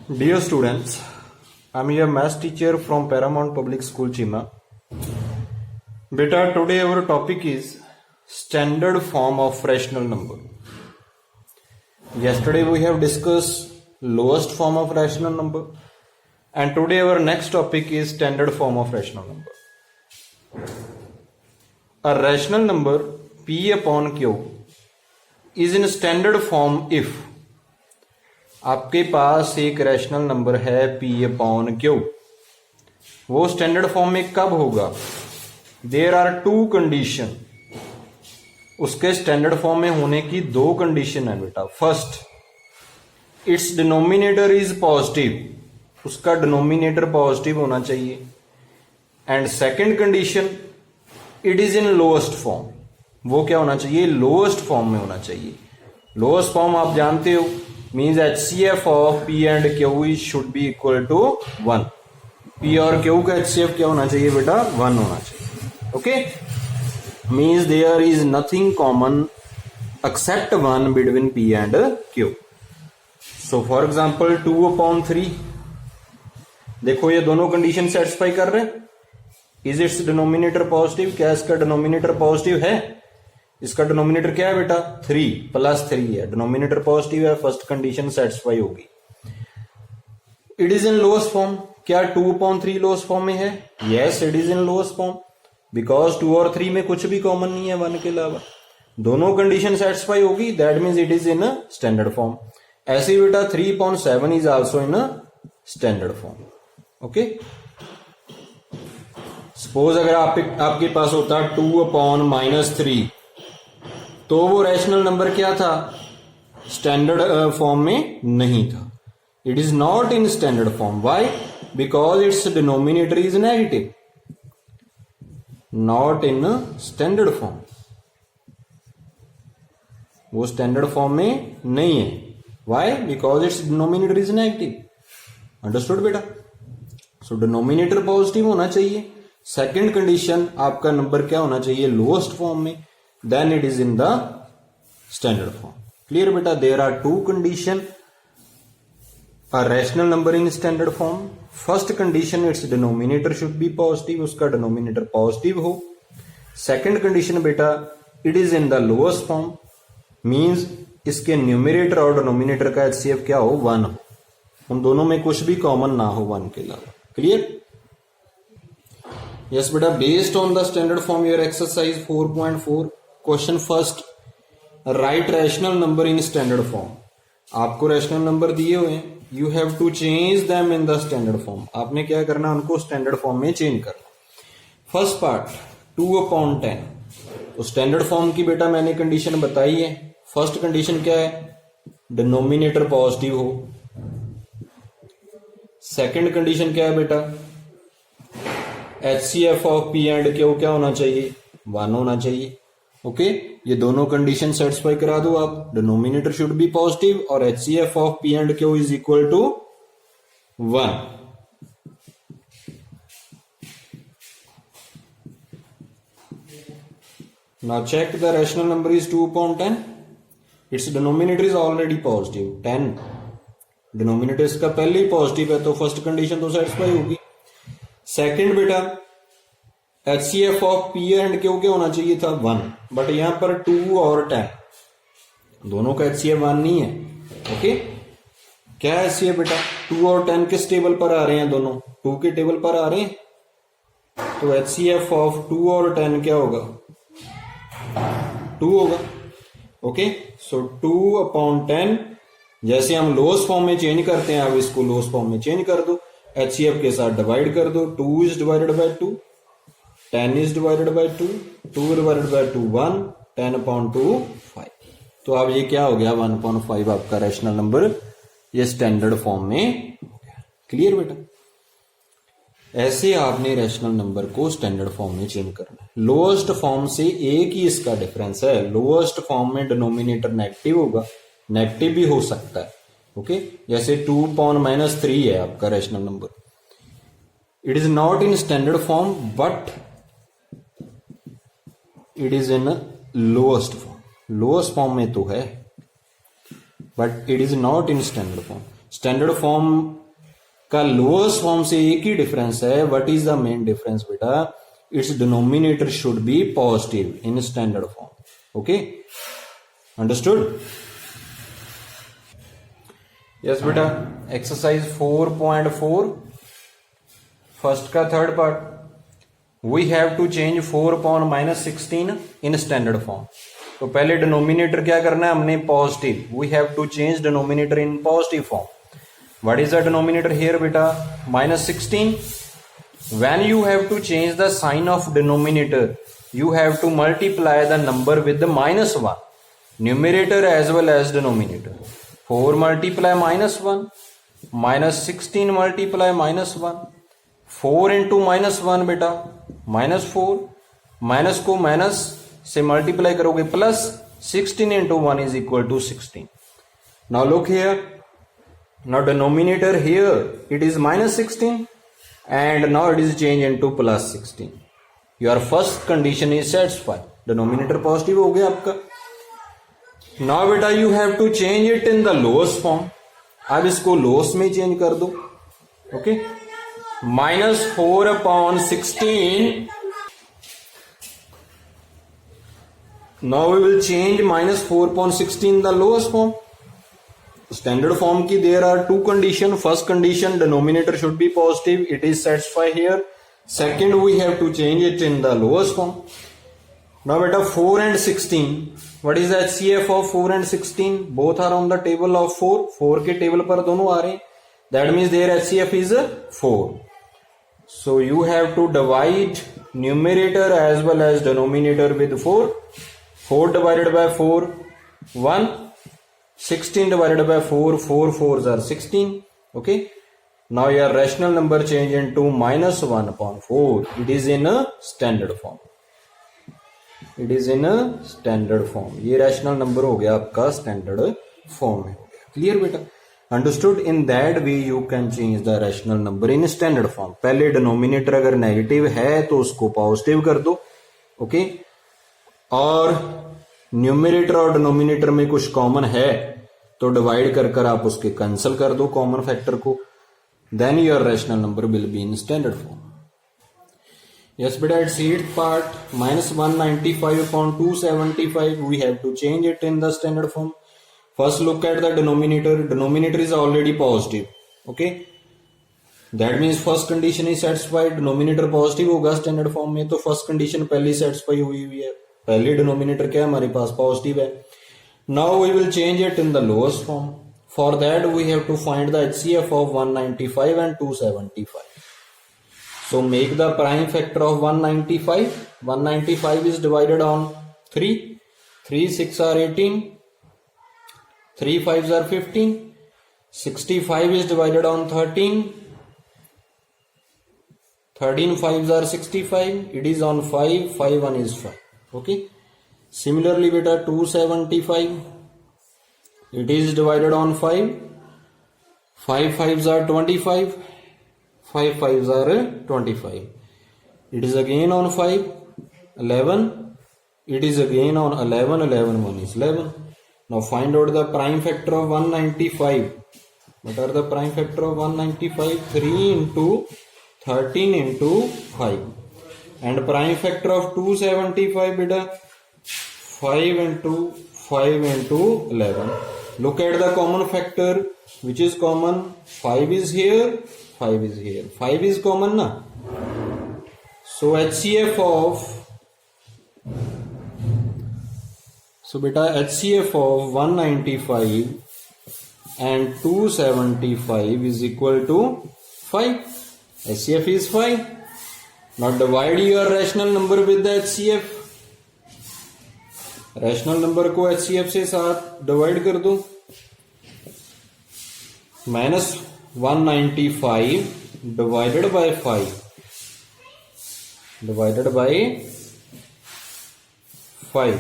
Dear students, I am your math teacher from Paramount Public School, Chima. Beta, today our topic is standard form of rational number. Yesterday we have discussed lowest form of rational number, and today our next topic is standard form of rational number. A rational number P upon Q is in standard form if आपके पास एक rational number है P upon Q, वो standard form में कब होगा? There are to condition, उसके standard form में होने की दो कंडीशन है बेटा. First, it's denominator is positive, उसका डिनोमिनेटर पॉजिटिव होना चाहिए. And second condition, it is in lowest form, वो क्या होना चाहिए? लोएस्ट फॉर्म में होना चाहिए. लोएस्ट फॉर्म आप जानते हो, means HCF of P and Q should be equal to 1. P और Q का HCF क्या होना चाहिए बेटा? 1 होना चाहिए. Okay, means there is nothing common except 1 between P and Q. So for example 2 upon 3, देखो ये दोनों कंडीशन सेटिस्फाई कर रहे हैं. Is its denominator positive? क्या इसका डिनोमिनेटर पॉजिटिव है? इसका डिनोमिनेटर क्या है बेटा? 3 प्लस 3 है, डिनोमिनेटर पॉजिटिव है, फर्स्ट कंडीशन सेटिस्फाई होगी. It is in lowest form, क्या 2/3 लोएस्ट फॉर्म में है? Yes, it is in lowest form, because 2 और 3 में कुछ भी कॉमन नहीं है 1 के अलावा. दोनों कंडीशन सेटिस्फाई होगी, that means it is in standard form. ऐसे ही बेटा 3/7 is also in standard form. Okay, suppose अगर आपके पास होता 2/-3, तो वो रैशनल नंबर क्या था? स्टैंडर्ड फॉर्म में नहीं था. It is not in standard form. Why? Because it's denominator is negative, not in standard form. वो स्टैंडर्ड फॉर्म में नहीं है. Why? Because it's denominator is negative. Understood बेटा? सो डिनोमिनेटर पॉजिटिव होना चाहिए. सेकेंड कंडीशन, आपका नंबर क्या होना चाहिए? लोएस्ट फॉर्म में, then it is in the standard form. Clear beta? There are two condition a rational number in standard form. First condition, its denominator should be positive, उसका denominator positive हो. Second condition बेटा, it is in the lowest form, means इसके numerator और denominator का HCF क्या हो? 1 हो. उन दोनों में कुछ भी कॉमन ना हो 1 के अलावा. क्लियर? यस बेटा, based on the standard form your exercise 4.4. Question first, write rational number in standard form. आपको रैशनल नंबर दिए हुए हैं, you have to change them in the standard form. आपने क्या करना? उनको स्टैंडर्ड फॉर्म में चेंज करना. फर्स्ट पार्ट 2/10, तो स्टैंडर्ड फॉर्म की बेटा मैंने कंडीशन बताई है. फर्स्ट कंडीशन क्या है? डिनोमिनेटर पॉजिटिव हो. सेकंड कंडीशन क्या है बेटा? HCF of P and Q क्या होना चाहिए? 1 होना चाहिए. ओके, ये दोनों कंडीशन सेटिस्फाई करा दो आप. डिनोमिनेटर शुड बी पॉजिटिव और HCF of P and Q is equal to 1. Now check the rational number is 2/10. Its denominator is already positive 10. Denominator इसका पहले ही पॉजिटिव है, तो फर्स्ट कंडीशन तो सेटिस्फाई होगी. सेकंड बेटा, HCF of P and Q क्या होना चाहिए था? 1. बट यहां पर 2 और 10, दोनों का HCF 1 नहीं है. ओके, क्या है HCF बेटा? 2 और 10 किस टेबल पर आ रहे हैं? दोनों 2 के टेबल पर आ रहे हैं. तो HCF ऑफ 2 और 10 क्या होगा? 2 होगा. ओके, सो 2/10, जैसे हम लोएस्ट फॉर्म में चेंज करते हैं, आप इसको लोएस्ट फॉर्म में चेंज कर दो, HCF के साथ डिवाइड कर दो. 2 is divided by 2, 10 is divided by 2, 2 divided by 2 1, 10/2 5. तो अब ये क्या हो गया? 1/5 आपका रैशनल नंबर ये स्टैंडर्ड फॉर्म में हो गया. क्लियर बेटा? ऐसे आपने रैशनल नंबर को स्टैंडर्ड फॉर्म में चेंज करना है. लोएस्ट फॉर्म से एक ही इसका डिफरेंस है. लोएस्ट फॉर्म में डिनोमिनेटर नेगेटिव होगा, नेगेटिव भी हो सकता है. ओके, जैसे 2/-3 है आपका rational number. It is not in standard form but it is in lowest form. Lowest form में तो है, but it is not in standard form. Standard form का लोएस्ट फॉर्म से एक ही डिफरेंस है. What is the main difference बेटा? It's denominator should be positive in standard form. Okay, understood? Yes बेटा. एक्सरसाइज 4.4 फर्स्ट का third part. We have to change 4/-16 in standard form. तो पहले डिनोमिनेटर क्या करना है हमने? Positive. We have to change denominator in positive form. What is the denominator here बेटा? -16. When you have to change the sign of denominator, you have to multiply the number with the -1, numerator as well as denominator. 4 multiply -1, -16 multiply -1, 4 into -1 बेटा -4, minus को minus से multiply करोगे plus, 16 into 1 is equal to 16. Now look here, now denominator here it is -16 and now it is changed into +16. Your first condition is satisfied. Denominator positive हो गया आपका. Now बेटा you have to change it in the lowest form. अब इसको lowest में change कर दो. Okay, -4/16. Now we will change -4/16 in the lowest form. Standard form की there are two condition. First condition, denominator should be positive. It is satisfied here. Second, we have to change it in the lowest form. Now beta 4 and 16, what is the HCF of 4 and 16? Both are on the table of 4. 4 के table पर दोनों आ रहे हैं. That means their HCF is 4. So you have to divide numerator as well as denominator with 4. 4 divided by 4, 1. 16 divided by 4, 4 4s are 16. Okay. Now your rational number change into -1/4. It is in a standard form. It is in a standard form. ये rational number हो गया आपका standard form में. Clear बेटा? Understood? In that way you can change the rational number in standard form. पहले denominator अगर negative है तो उसको पॉजिटिव कर दो. ओके, और न्यूमरेटर और डिनोमिनेटर में कुछ कॉमन है तो डिवाइड कर कर आप उसके कैंसिल कर दो कॉमन फैक्टर को. Then your rational number will be in standard form. Yes beta, it's 8th part. -195/275. We have to change it in the standard form. First look at the denominator. Denominator is already positive. Okay, that means first condition is satisfied. Denominator positive होगा standard form में, तो first condition पहले satisfy हुई है. पहले denominator क्या है हमारे पास? positive है. Now we will change it in the lowest form. For that we have to find the HCF of 195 and 275. So make the prime factor of 195. 195 is divided on 3. 3 6 are 18. 3 5s are 15. 65 is divided on 13. 13 5s are 65. It is on 5. 5 1 is 5. Okay. Similarly beta 275. It is divided on 5. 5 5s are 25. 5 5s are 25. It is again on 5. 11. It is again on 11. 11 1 is 11. Now find out the prime factor of 195. What are the prime factor of 195? 3 into 13 into 5. And prime factor of 275 beta 5 into 5 into 11. Look at the common factor. Which is common? 5 is here, 5 is here. 5 is common na? So HCF of, so beta HCF of 195 and 275 is equal to 5. HCF is 5. Now divide your rational number with the HCF. Rational number को HCF से साथ divide कर दो. -195 divided by 5 divided by 5.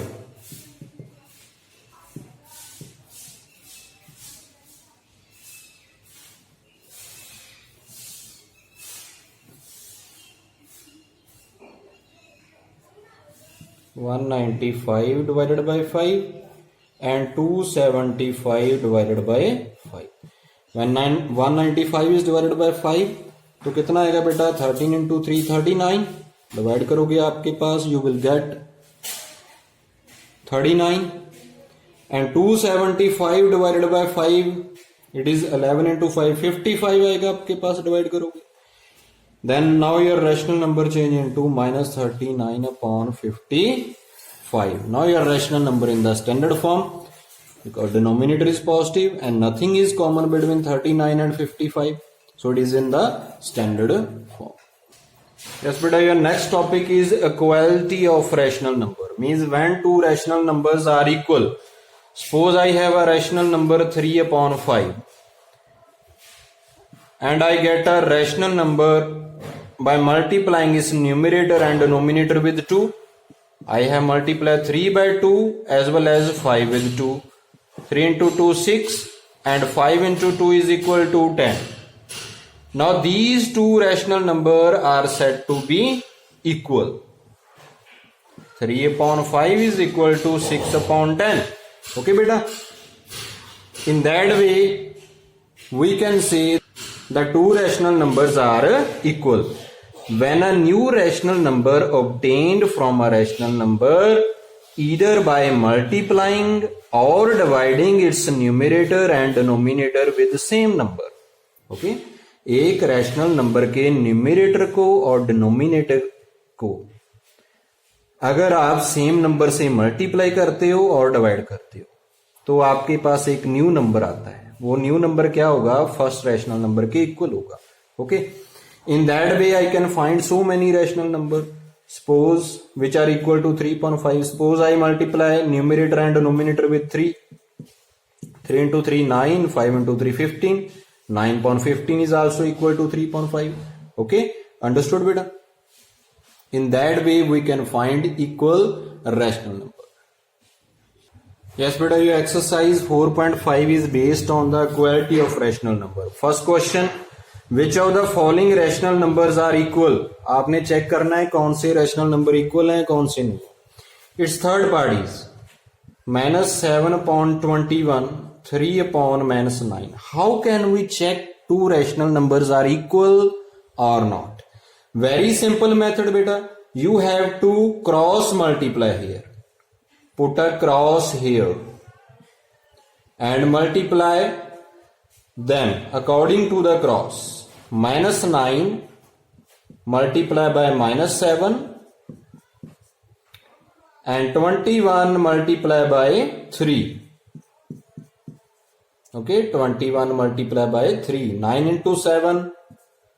(195 divided by 5) and 275 divided by 5. When 195 is divided by 5 तो कितना आएगा बेटा 13 into 3 39 divide करोगे आपके पास you will get 39 and 275 divided by 5 it is 11 into 5 55 आएगा आपके पास डिवाइड करोगे. Then now your rational number change into minus 39 upon 55. Now your rational number in the standard form because denominator is positive and nothing is common between 39 and 55. So it is in the standard form. Yes, beta, your next topic is equality of rational number. Means when two rational numbers are equal. Suppose I have a rational number 3 upon 5. And I get a rational number by multiplying its numerator and denominator with 2. I have multiplied 3 by 2 as well as 5 with 2. 3 into 2 6 and 5 into 2 is equal to 10. Now these two rational numbers are said to be equal. 3 upon 5 is equal to 6 upon 10. Okay beta. In that way we can say the two rational numbers are equal. When a new rational number obtained from a rational number either by multiplying or dividing its numerator and denominator with the same number. Okay? एक rational number के numerator को और denominator को अगर आप same number से multiply करते हो और डिवाइड करते हो तो आपके पास एक न्यू नंबर आता है. वो न्यू नंबर क्या होगा फर्स्ट रैशनल नंबर के इक्वल होगा. Okay. In that way I can find so many rational number suppose which are equal to 3.5. Suppose I multiply numerator and denominator with 3. 3 into 3 9, 5 into 3 15. 9.15 is also equal to 3.5. Okay, understood beta? In that way we can find equal rational number. Yes beta, your exercise 4.5 is based on the equality of rational number. First question, which of the following rational numbers are equal? आपने check करना है कौन से rational number equal हैं कौन से नहीं. Its third part is minus 7 upon 21, 3 upon minus 9. How can we check two rational numbers are equal or not? Very simple method beta. You have to cross multiply here. Put a cross here and multiply them according to the cross. Minus 9 multiply by minus 7 and 21 multiply by 3. Okay, 21 multiply by 3. 9 into 7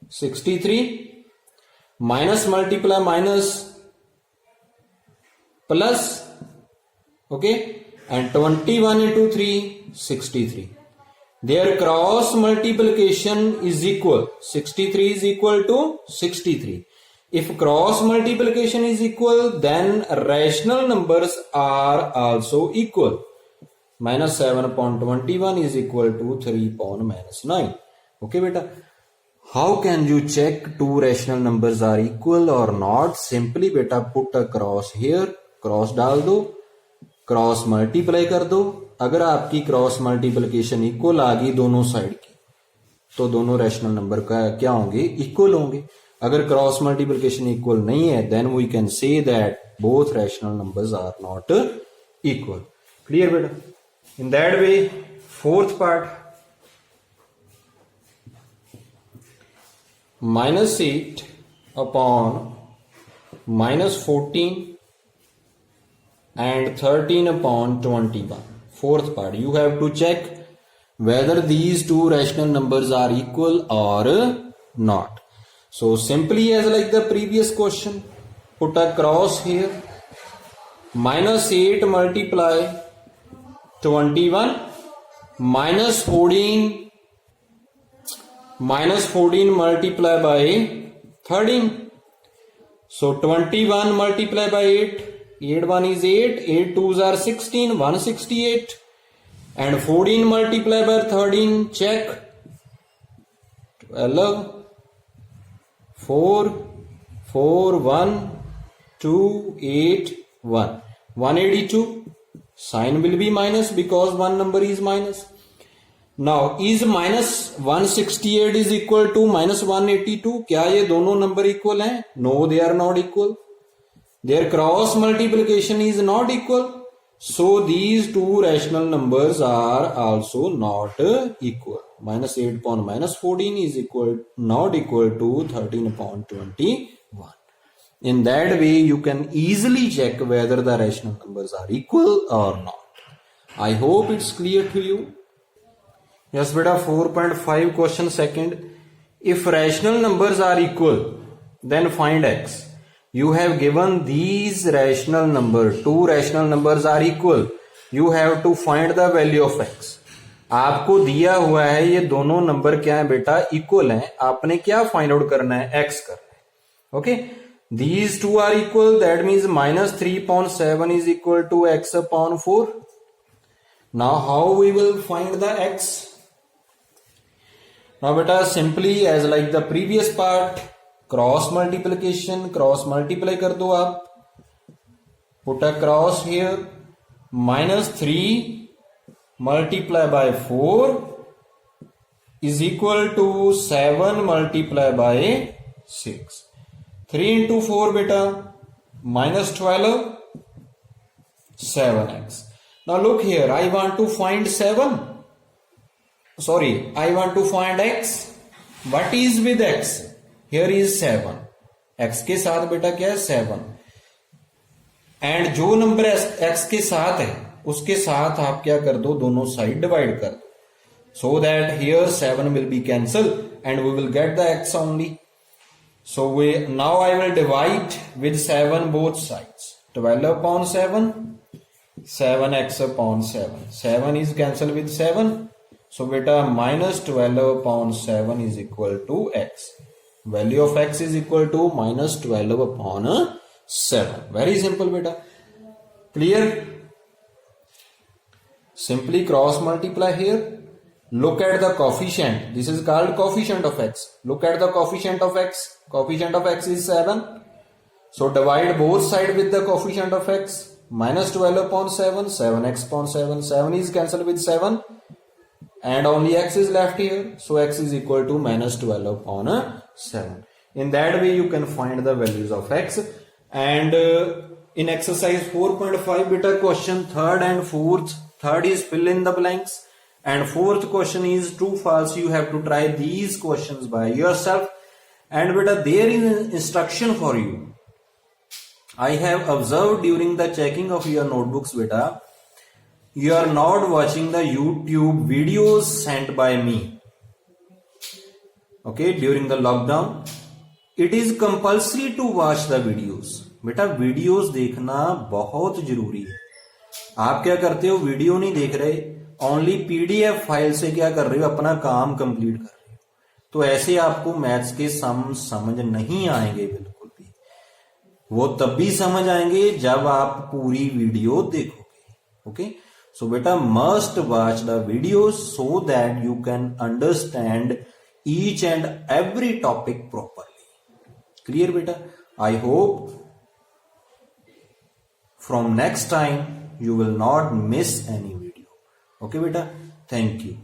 63. Minus multiply minus plus. Okay, and 21 into 3 63. Their cross multiplication is equal. 63 is equal to 63. If cross multiplication is equal, then rational numbers are also equal. Minus 7 upon 21 is equal to 3 upon minus 9. Okay beta. How can you check two rational numbers are equal or not? Simply beta put a cross here. Cross डाल दो. Cross multiply कर दो. अगर आपकी cross multiplication equal आ गई दोनों side की तो दोनों रैशनल नंबर का क्या होंगे इक्वल होंगे. अगर क्रॉस मल्टीप्लिकेशन इक्वल नहीं है then we can say that both rational numbers are not equal. Clear बेटा. In that way fourth part -8 upon -14 and 13 upon 21. Fourth part, you have to check whether these two rational numbers are equal or not. So simply as like the previous question, put a cross here. -8 multiply 21 -14 multiply by 13. So 21 multiply by 8. 8 1 is 8. 8 2s are 16. 168. And 14 multiply by 13. Check. 12. 4 4 1 2 8 1. 182. Sign will be minus because one number is minus. Now is -168 is equal to -182? क्या ये दोनों number equal हैं? No, they are not equal. Their cross multiplication is not equal. So these two rational numbers are also not equal. -8 upon -14 is not equal to 13 upon 21. In that way, you can easily check whether the rational numbers are equal or not. I hope it's clear to you. Yes, beta. 4.5 question second. If rational numbers are equal, then find x. You have given these rational numbers, two rational numbers are equal. You have to find the value of x. आपको दिया हुआ है ये दोनों number क्या है बेटा? Equal हैं. आपने क्या फाइंड आउट करना है? x करना है. Okay, these two are equal. That means -3 upon 7 is equal to x upon 4. Now how we will find the x? Now beta, simply as like the previous part, cross multiplication, cross multiply कर दो आप. Put a cross here. -3 multiply by 4 is equal to 7 multiply by 6. 3 into 4 बेटा -12, 7x. Now look here, I want to find 7. Sorry, I want to find x. What is with x? Here is 7. x के साथ बेटा क्या है? 7. And जो number x के साथ है उसके साथ आप क्या कर दो? दोनों साइड डिवाइड कर दो. So that here 7 will be cancel and we will get the x only. So we now I will divide with 7 both sides. 12 upon 7, 7x upon 7. 7 is cancelled with 7. So beta -12 upon 7 is equal to x. Value of x is equal to -12 upon 7. Very simple beta. Clear? Simply cross multiply here. Look at the coefficient. This is called coefficient of x. Look at the coefficient of x. Coefficient of x is 7. So divide both sides with the coefficient of x. -12 upon 7, 7x upon 7. 7 is cancelled with 7. And only x is left here. So x is equal to -12 upon 7. In that way you can find the values of x. And in exercise 4.5 beta, question third and fourth. Third is fill in the blanks and fourth question is true false. You have to try these questions by yourself. And beta, there is an instruction for you. I have observed during the checking of your notebooks beta, you are not watching the YouTube videos sent by me. Okay, during the lockdown, it is compulsory to watch the videos. बेटा videos देखना बहुत जरूरी है. आप क्या करते हो? Video नहीं देख रहे, ओनली पीडीएफ फाइल से क्या कर रहे हो? अपना काम कंप्लीट कर रहे हो. तो ऐसे आपको मैथ्स के सम समझ नहीं आएंगे बिल्कुल भी. वो तब भी समझ आएंगे जब आप पूरी वीडियो देखोगे. Okay, so beta must watch the videos so that you can understand each and every topic properly. Clear beta? I hope from next time you will not miss any video. Okay beta, thank you.